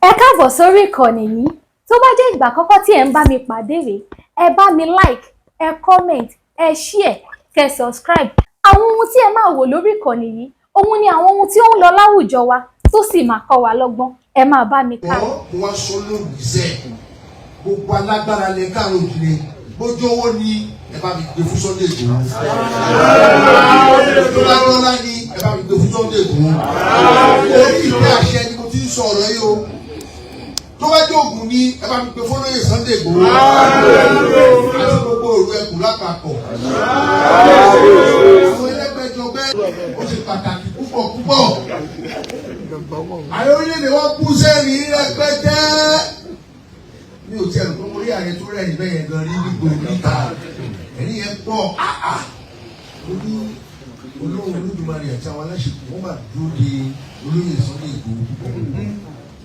Ẹ káàbọ̀ sórí ìkànnì yìí. Tó bá jẹ́ ìgbà àkọ́kọ́ tí ẹ ń bá mi pàdé rèé, ẹ bá mi like, ẹ comment, ẹ share, kẹ́ subscribe. Àwọn ohun tí ẹ máa wò lórí ìkànnì yìí, òun ni àwọn ohun tí ó ń lọ láwùjọ wa tó sì máa kọ́ wa lọ́gbọ́n. Ẹ máa bá mi ká. Wọ́n sọ lónìí sẹ́, gbogbo alágbára lẹ káàró òjìlé, bójú owó ni ẹ bá mi gbé fún Sunday Igboho. Tó bá lọ́lá ni ẹ bá mi gbé fún Sunday Igboho. Orí ìgbé àṣẹ ni mo ti ń sọ ọ̀rọ̀ yìí o. Tó bá jẹ́ ògùn ni ẹ bá mi gbé fún olóyè Sunday Igboho. Àti gbogbo òru ẹkùn lápapọ̀. Àwọn ẹlẹ́gbẹ́jọgbẹ́ ó ṣe pàtàkì púpọ̀ púpọ̀. Àwọn orílẹ̀-èdè wọn kú sẹ́ẹ̀rì rẹpẹtẹ. Mi ò tiẹ̀ rò pé mo rí ààrẹ tó rẹ̀ níbẹ̀ yẹn gan rí nígbò níta. Ẹ̀rí yẹn pọ̀ áà. Olóhùn Olódùmarè àti àwọn aláṣepọ̀ wọ́n máa dúró de olóyè Sunday Igboho púpọ̀.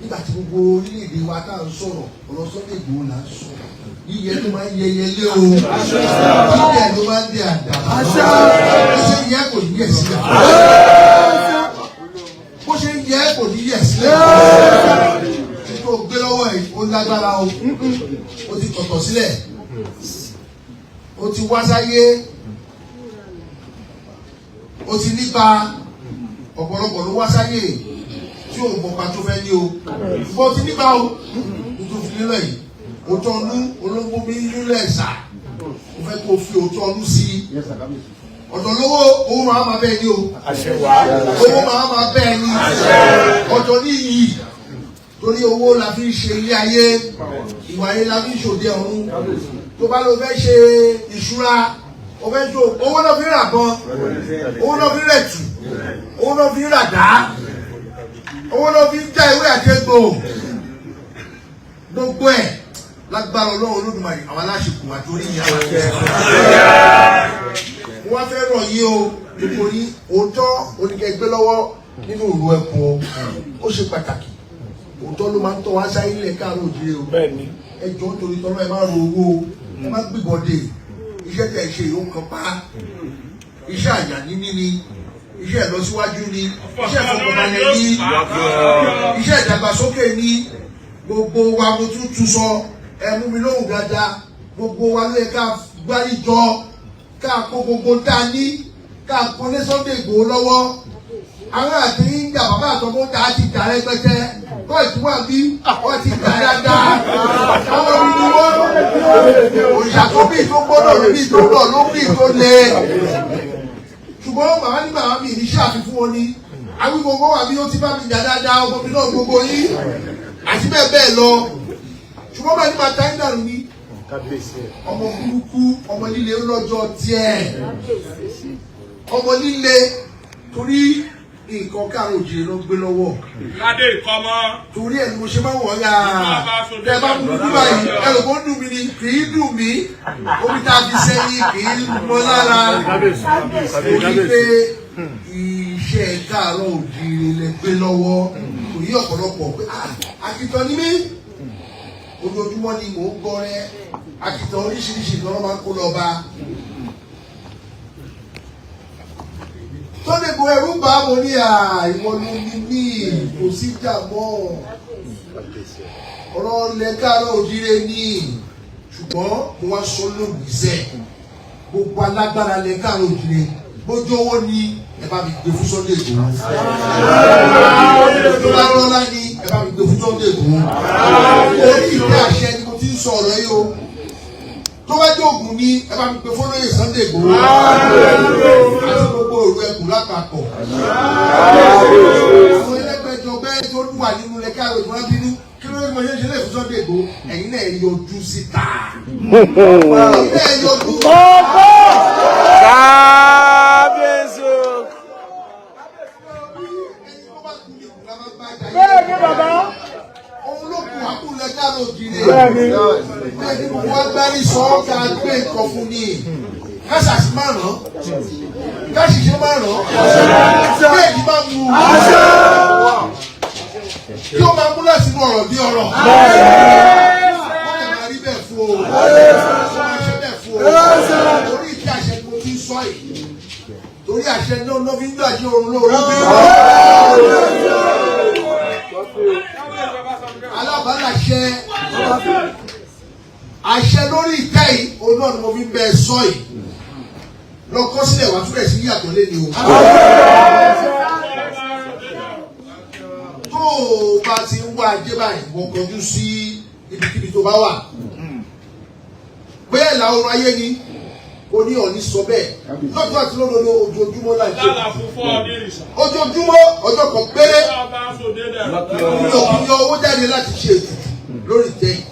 Nígbà tí gbogbo orílẹ̀-èdè wa tá à ń sọ̀rọ̀ ọ̀rọ̀ Sunday Igboho là ń sọ. Yíyẹ ló máa ń yẹyẹ lé o. Yíyẹ ló máa ń dé àdá. Bó ṣe yẹ kò ní yẹ sílẹ̀. Bó ṣe yẹ kò ní yẹ sílẹ̀. Tó gbé lọ́wọ́ ẹ̀ ó lágbára o. Ó ti kọ̀tọ̀ sílẹ̀. Ó ti wá sáyé. Ó ti nípa ọ̀pọ̀lọpọ̀ ló wá sáyé tí òun mọ̀ pa tó fẹ́ ní o. Bó ti nípa o. Nítorí nílẹ̀ yìí. Òótọ́ ọdú olóńgbò mi nílẹ̀ ẹ̀sà. Mo fẹ́ kó o fi òótọ́ ọdú sí i. Ọ̀dọ̀ lówó owó máa bẹ́ẹ̀ ní o. Owó máa bẹ́ẹ̀ ní. Ọ̀dọ̀ ní iyì. Torí owó la fi ń ṣe ilé ayé. Ìwà ayé la fi ń ṣòde ọ̀run. Tó bá lọ fẹ́ ṣe ìṣúra. Owó náà fi ń rà gan. Owó náà fi ń rẹ̀tù. Owó náà fi ń rà dá. Owó náà fi ń já ewé àtẹ́gbò. Gbogbo ẹ̀ lágbára Ọlọ́run Olódùmarè àwọn aláṣekù àti orí ìyá wa jẹ́. Mo wá fẹ́ rọ̀ yí o nítorí òótọ́ oníkẹ́gbẹ́ lọ́wọ́ nínú òru ẹ̀kọ́ ó ṣe pàtàkì. Òótọ́ ló máa ń tọ́ wá sáyé ilẹ̀ káàró òjìrè o. Ẹ jọ̀ọ́ nítorí tọ́lọ́ ẹ má ro owó ẹ má gbìbọ̀dé iṣẹ́ tẹ̀ ṣe ìhó kan pa iṣẹ́ àyà níní ni iṣẹ́ ìlọsíwájú ni iṣẹ́ ìfọkànbalẹ̀ ní iṣẹ́ ìdàgbàsókè ní gbogbo wa mo tún sọ ẹ mú mi lóhùn dáadáa gbogbo wa ló yẹ ká gbárí jọ ká kó gbogbo tá a ní ká kó lé Sunday Igboho lọ́wọ́ àwọn àti ń jà bàbá àtọmọ tá a ti jà rẹpẹtẹ wọ́n ti wà bí wọ́n ti jà dáadáa àwọn olùdíwọ́ òrìṣà tó bí tó gbọ́dọ̀ lórí tó lọ lórí tó lé ṣùgbọ́n bàbá ní bàbá mi ìníṣẹ́ àfihàn wọn ni àwọn gbogbo wà bí ó ti bá mi jà dáadáa ọmọ mi náà gbogbo yìí àti bẹ́ẹ̀ bẹ́ẹ̀ lọ ṣùgbọ́n bá ní máa ta ẹ́ dànù ní ọmọ burúkú ọmọ líle lọ́jọ́ tiẹ̀ ọmọ líle torí nǹkan káàró òjìrè ló gbé lọ́wọ́. Ládé ìkọ́mọ́. Torí ẹ̀ ni mo ṣe máa wọ̀ ọ́yà. Tẹ bá mú dúdú báyìí, ẹ̀rọ kò dùn mí ni kì í dùn mí. Omi tá a fi sẹ́yìn kì í mọ́ lára. Torí pé iṣẹ́ káàró òjìrè lẹ gbé lọ́wọ́. Kò yí ọ̀pọ̀lọpọ̀ pé àkìtàn ni mí. Ojoojúmọ́ ni mò ń gbọ́ rẹ́. Àkìtàn oríṣiríṣi ìtàn máa ń kó lọ bá. Sunday Igboho ẹ̀rù bá mo ní ìwọ ló ní mí kò sí jà mọ́ ọ̀rọ̀ ilẹ̀ káàró òjìrè ní ṣùgbọ́n mo wá sọ lónìí sẹ́ gbogbo alágbára ilẹ̀ káàró òjìrè bójú owó ni ẹ bá mi gbé fún Sunday Igboho tó bá lọ́lá ni ẹ bá mi gbé fún Sunday Igboho orí ìgbé àṣẹ ni mo ti ń sọ ọ̀rọ̀ yìí o tó bá jẹ́ ògùn ni ẹ bá mi gbé fún olóyè Sunday Igboho àti gbogbo òru ẹkùn lápapọ̀. Àwọn ẹlẹ́gbẹ́jọgbẹ́ tó wà nínú ilẹ̀ káàró ìwọ́n bínú kí ló ń mọ ṣe lè fún Sunday Igboho ẹ̀yin náà yọjú síta. Ẹ̀yin náà yọjú. Kábíyèsí. Bẹ́ẹ̀ ni bàbá. Òun ló kù àkúlẹ̀ káàró òjìrè. Bẹ́ẹ̀ ni gbogbo agbárí sọ ọ́ ká gbé nǹkan fún ni. Kásàsì máa ràn án. Káṣíṣe máa ràn án. Bẹ́ẹ̀ni máa mú un. Kí ó máa mú láti inú ọ̀rọ̀ bí ọ̀rọ̀. Wọ́n lè máa rí bẹ́ẹ̀ fún o. Wọ́n máa ṣe bẹ́ẹ̀ fún o. Torí ìdí àṣẹ ni mo ti sọ yìí. Torí àṣẹ náà ló fi ń gbàjẹ́ òun lóru bí. bàbá láṣẹ àṣẹ lórí ìtẹ́ yìí òun náà ni mo fi ń bẹ sọ yìí lọ kọ sílẹ̀ wá túbẹ̀ sí yàtọ̀ lé ní o. tó o bá ti ń wá ajé báyìí wọ́n kọjú sí ibikíbi tó bá wà bẹ́ẹ̀ la ọrọ̀ ayé ni o ní ọ̀ní sọ bẹ́ẹ̀ lọ́jọ́ àti lọ́dọọdọ ojoojúmọ́ láì ṣe ojoojúmọ́ ọjọ́ kan péré ní òkúnyọ owó jáde láti ṣe ètùtù lórí ìtẹ́yìn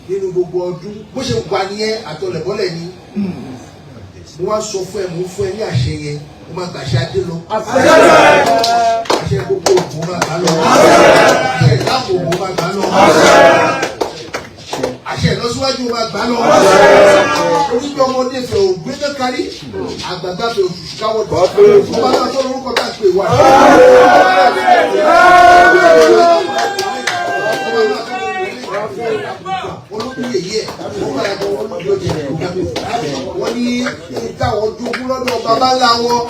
nínú gbogbo ọdún bó ṣe wà nìyẹn àtọlẹ̀bọ́lẹ̀ ni mo wá sọ fún ẹ mo fún ẹ ní àṣẹ yẹn mo máa gbàṣẹ adé lọ àṣẹ gbogbo ògùn máa gbà lọ àṣẹ ìdáàbò ògùn máa gbà lọ àṣẹ ìlọsíwájú máa gbà lọ onígbà ọmọdé fẹ ògbé kékeré àgbàgbà fẹ òṣùṣù káwọdọ ọba náà tó lórúkọ tá a pè wá. olókùn yèyé ọba ẹ̀kọ́ wọ́n ní ìtàwọn jogún lọ́dọ̀ bàbá ńlá wọn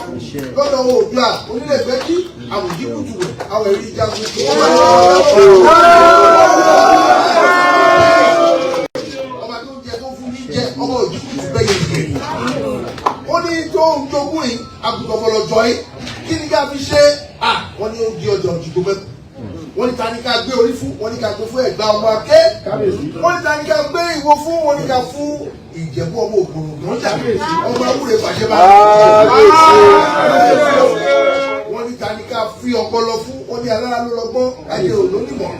lọ́dọ̀ Oòduà onílẹ̀ gbẹ́kí àwùjí kùtù àwọn ẹ̀rí jagun ọba tó ń jẹ tó fún mi jẹ ọmọ òjì kùtù bẹ́yẹ ìgbẹ́ ó ní tó ń jogún yìí àgùntàn bọ̀lọ̀jọ́ yìí kí ni ká fi ṣe wọ́n ní ó di ọjà òjìgbó mẹ́kù wọ́n ní ta ni ká gbé orí fún wọ́n ní ká gbé fún ẹ̀gbá ọmọ aké wọ́n ní ta ni ká gbé ìwo fún wọ́n ní ká fún ìjẹ̀bú ọmọ ògbòrò lọ́jà ọmọ ewúrẹ́ pàṣẹ bá wọ́n ní ta ni ká fi ọpọlọ fún wọ́n ní alára ló lọ́gbọ́n ayé olónímọ̀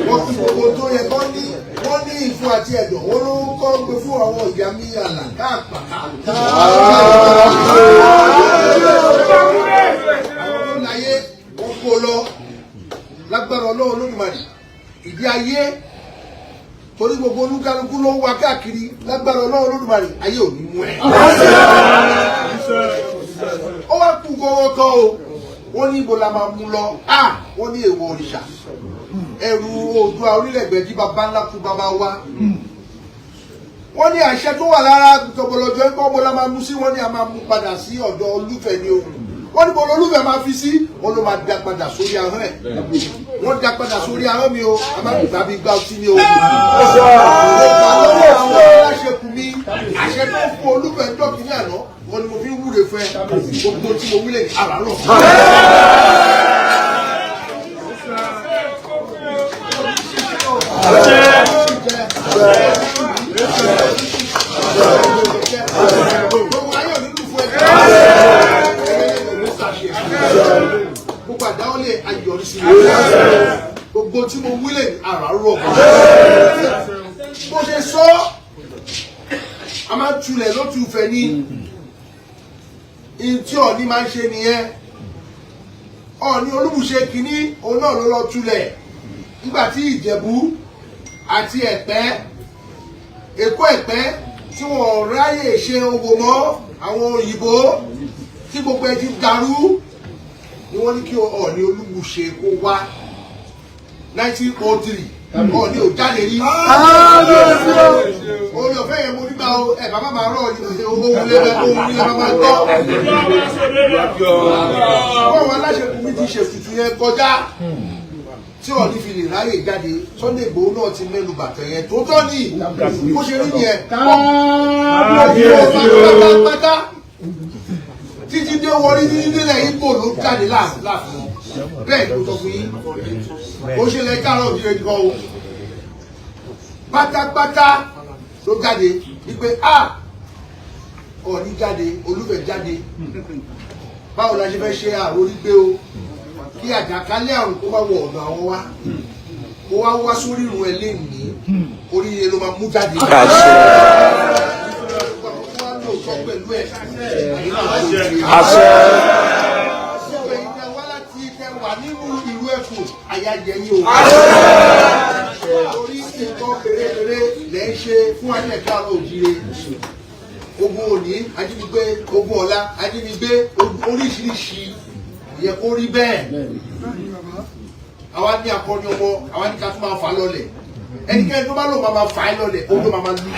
wọ́n fi gbogbo tó yẹ kọ́ ní wọ́n ní ìfun àti ẹ̀dọ̀ wọ́n ló kọ́ gbé fún àwọn ìyá mi àlà káàpàá kó lọ lágbára Ọlọ́run Olódùmarè ìdí ayé torí gbogbo olúkálukú ló ń wá káàkiri lágbára Ọlọ́run Olódùmarè ayé ò ní mú ẹ. ó wá kú gbọ́wọ́ kan o wọ́n ní ibo la máa mú lọ wọ́n ní èèwọ̀ òrìṣà ẹrù Oòduà orílẹ̀-èdè bàbá ńlá kú bàbá wa wọ́n ní àṣẹ tó wà lára tọ̀bọ̀lọ̀jọ́ ẹ̀kọ́ ọmọ la máa mú sí wọ́n ní a máa mú padà sí ọ̀dọ̀ Olúfẹ̀ ní ohun wọ́n ní bọ́ọ̀lù Olúfẹ̀ máa fi sí wọ́n ló máa da padà sórí ahọ́n ẹ̀ wọ́n da padà sórí ahọ́n mi o a máa gbà bí gbà ọtí ni o. ọ̀gá lọ́wọ́ àwọn aláṣẹkù mi àṣẹ tó fún Olúfẹ̀ ń dọ́kì ní àná wọ́n ní mo fi ń wúre fẹ́ gbogbo tí mo wílẹ̀ ní àràárọ̀. gbogbo àdáwọlé ayọ̀rísí gbogbo tí mo wílẹ̀ àràárọ̀ bó ṣe sọ a máa tulẹ̀ ló tu fẹ́ ní tí Ọọ̀ni máa ń ṣe nìyẹn Ọọ̀ni Olúbùṣe kìíní òun náà ló lọ tulẹ̀ nígbà tí Ìjẹ̀bú àti Ẹ̀pẹ́ Èkó Ẹ̀pẹ́ tí wọ́n ráyè ṣe owó mọ́ àwọn òyìnbó tí gbogbo ẹ ti dàrú ni wọ́n ní kí Ọọ̀ni Olúbùṣe kó wá 1903 Ọọ̀ni ò jáde rí orí ọ̀fẹ́ yẹn mo nígbà ẹ bàbá máa rọ̀ ní owó wọlé ohun ilé bàbá gbọ́ wọ́n aláṣẹkù mi ti ṣètùtù yẹn kọjá tí Ọọ̀ni fi lè ráyè jáde Sunday Igboho náà ti mẹ́nu bàtẹ̀ yẹn tó tọ́ ní bó ṣe rí yẹn pátá títí dé wọlé títí dé lẹ́yìn Ìgbò ló jáde láàfin bẹ́ẹ̀ ló sọ fún yín ó ṣe lẹ káàárọ̀ òjìrè nìkan o pátápátá ló jáde wípé Ọọ̀ni jáde Olúfẹ̀ jáde báwo la ṣe fẹ́ ṣe àròrí gbé o kí àjàkálẹ̀ àrùn kó bá wọ ọ̀dọ̀ àwọn wa kó wá wá sórí ìrùn ẹ̀ lénìí oríire ló máa mú jáde. Pẹ̀lú ẹ̀ àṣẹ ìwà láti tẹ wà nínú ìlú ẹ̀kọ́ àyájẹ yìí o orí nǹkan pérépéré lẹ́ ń ṣe fún alẹ́ káàárọ̀ òjìrè ogun òní ajínigbé ogun ọ̀la ajínigbé oríṣiríṣi yẹ kó rí bẹ́ẹ̀ àwa ní akọni ọmọ àwa ní ká tún máa fà á lọlẹ̀ ẹnikẹ́ni tó bá lò máa fà á lọlẹ̀ ó ló máa lù.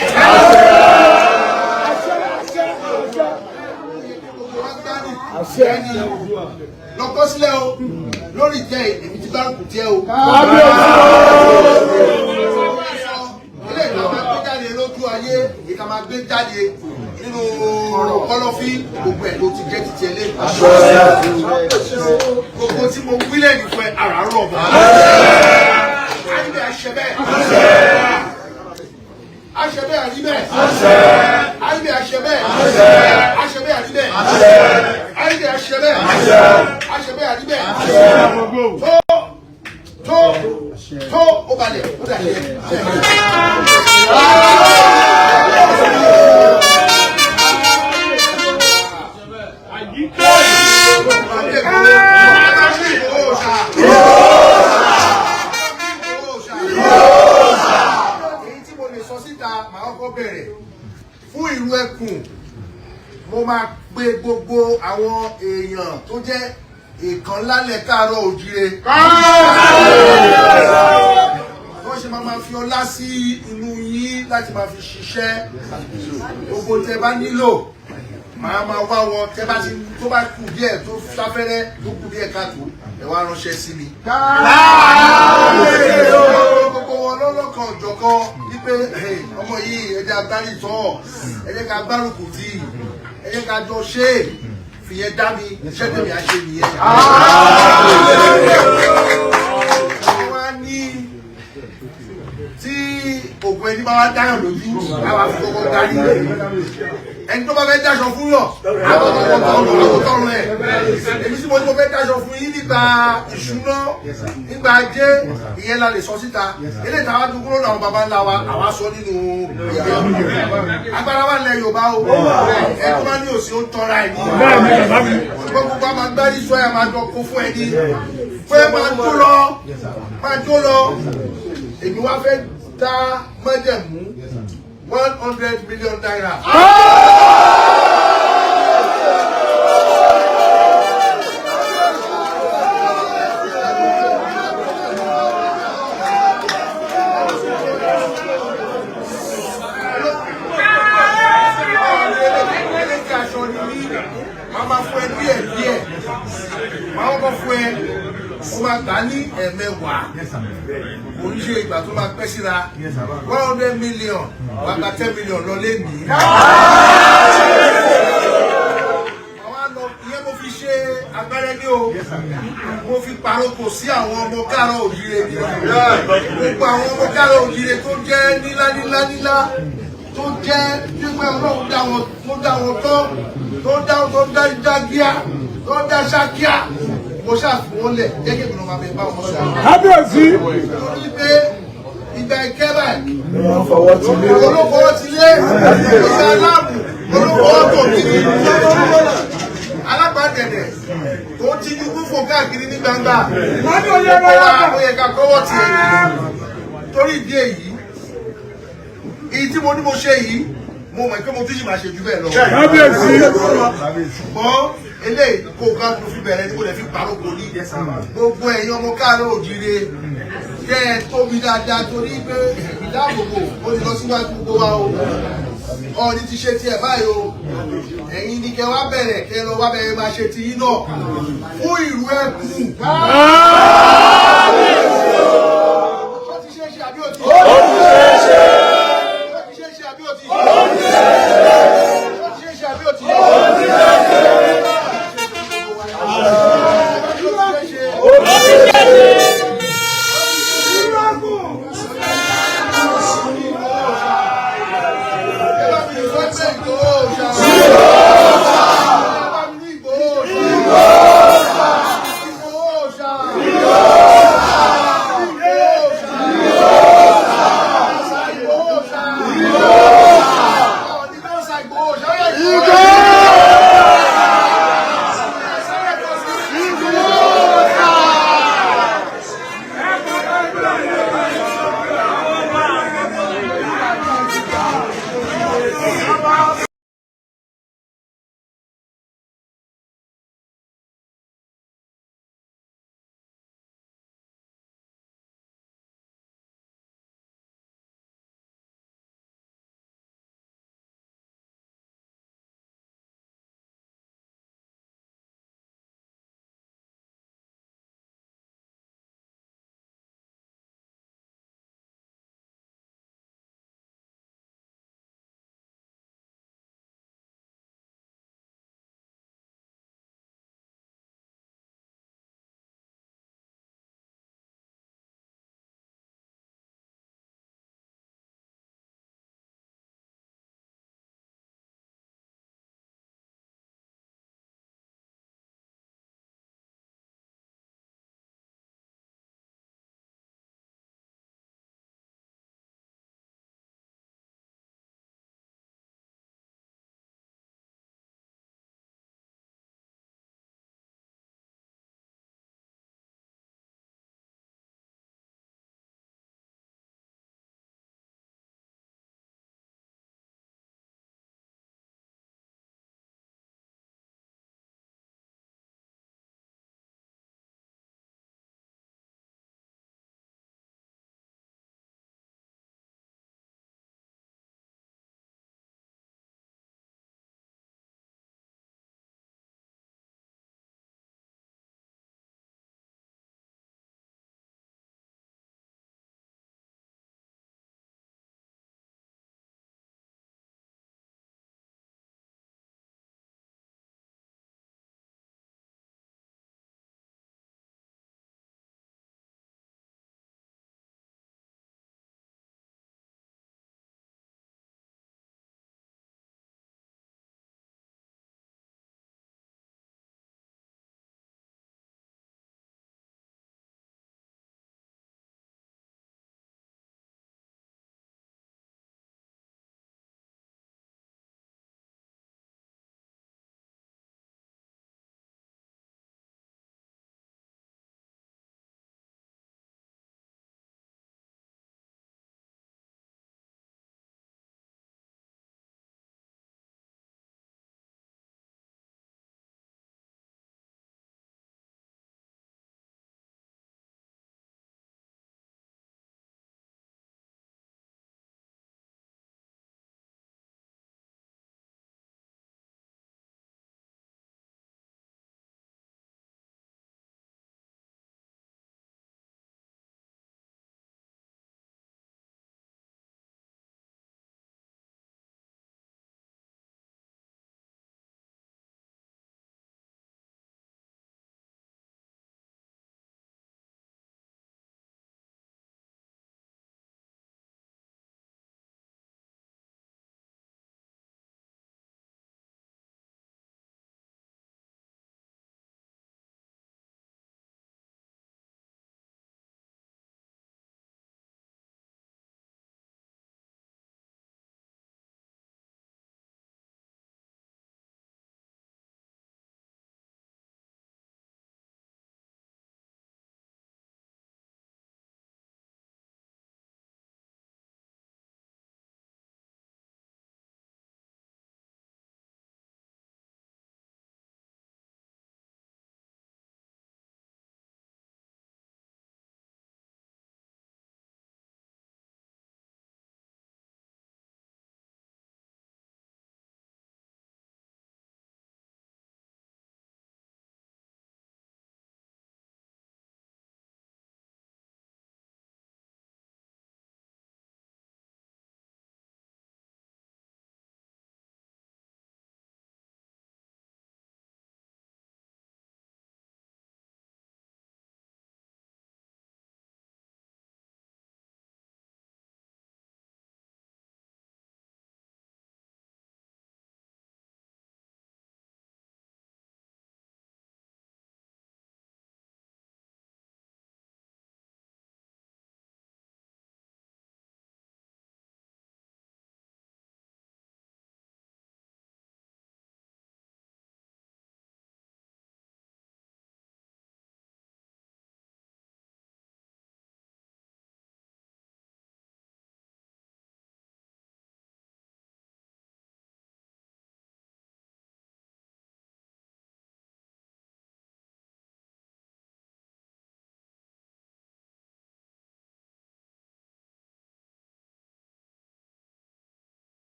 lọ́kọ́ sílẹ̀ o lórí jẹ́ èmi ti bá kù tiẹ̀ o. ilé ìjọba gbé jáde lójú ayé ìka máa gbé jáde nínú kọ́lọ́fín gbogbo ẹ̀ ló ti jẹ́ títí ẹ̀ lé. gbogbo tí mo wílẹ̀ nìfẹ́ àràárọ̀ mọ́. àyè àṣẹ bẹ́ẹ̀. àṣẹ bẹ́ẹ̀ àrí bẹ́ẹ̀. àyè àṣẹ bẹ́ẹ̀. àṣẹ bẹ́ẹ̀ àrí bẹ́ẹ̀. àyè àṣẹ bẹ́ẹ̀. àṣẹ bẹ́ẹ̀ àrí bẹ́ẹ̀. tó ó balẹ̀ ó dàṣẹ. Fún ìlú Ẹkùn mo máa pe gbogbo àwọn èèyàn tó jẹ́ ìkan lálẹ́ káàárọ̀ òjíire wọ́n ṣe máa fi ọlá sí inú yín láti máa fi ṣiṣẹ́ gbogbo tẹ́ bá nílò màá máa wá wọn tẹ́ bá ti tó bá kù díẹ̀ tó sáfẹ́rẹ́ tó kù díẹ̀ káàtó ẹ wá ránṣẹ́ sí mi. gbogbo wọn lọ́lọ́kan ọ̀jọ̀kan wípé ọmọ yìí ẹja agbárí tọ́ ẹjẹ́ ká gbárùkù tì ẹjẹ́ ká jọ ṣe é fìyẹn dá mi iṣẹ́ tèmi á ṣe nìyẹn. wọ́n á ní tí ògùn ẹni bá wá dáyàn lójú àwa fi kọ́kọ́ darí ẹni tó bá fẹ́ dáṣọ fún yàn àwọn tọrọ ẹ̀ èmi tí mo ní mo fẹ́ dáṣọ fún yín nígbà ìṣúná nígbà ajé ìyẹn la lè sọ síta eléyìí táwa dúró lọ́dọ̀ àwọn baba ńlá wa àwa sọ nínú ìyá agbára wa lẹ Yorùbá o ẹ tó bá ní òsì ó ń tọ́ra ẹ̀ ní gbogbo a máa gbárí sọ ẹ̀ máa jọ kó fún ẹ ní fún ẹ máa jó lọ èmi wá fẹ́ dá májẹ̀mú 100 million naira. Mama fún ẹ díẹ̀ máa kọ́ fún ẹ ó máa gbà ní ẹ̀mẹ́wàá oríṣi ìgbà tó máa pẹ́ síra 100 million wàá gba 10 million lọ lẹ́nìí. ìyẹn mo fi ṣe agbẹ́rẹ́ ní o mo fi paroko sí àwọn ọmọ káàárọ̀ òjíire ní gbogbo àwọn ọmọ káàárọ̀ òjíire tó jẹ́ nílá tó jẹ́ pípẹ́ ọlọ́run dá wọn tó dá gíá tó dá ṣákíá mo ṣàfihàn lẹ̀ jẹ́gẹ́ mi ló máa bẹ bá wọn sọ. Kábíyèsí. torí pé ìgbà ìkẹ́ báyìí olókòwò ti lé ìgbà aláàbò olókòwò tó kiri alágbàdẹ̀dẹ̀ tó ti ní kúfò káàkiri ní gbangba ó yẹ ká kọ́wọ́ tiẹ̀ torí ìdí èyí tí mo ní mo ṣe yìí mo mọ̀ pé mo tún sì máa ṣe jù bẹ́ẹ̀ lọ. Kábíyèsí. ṣùgbọ́n eléyìí kó ká ló fi bẹ̀rẹ̀ ní kò lè fi paroko ní gbogbo ẹ̀yin ọmọ káàárọ̀ òjíire kẹ́ ẹ tóbi dáadáa torí pé ìdáàbòbò ó ti lọ síwájú gbogbo wa o ọ̀ọ́ni ti ṣe tiẹ̀ báyìí o ẹ̀yin ni kẹ́ wá bẹ̀rẹ̀ kẹ́ lọ wá bẹ̀rẹ̀ máa ṣe ti yín náà fún ìlú Ẹkùn.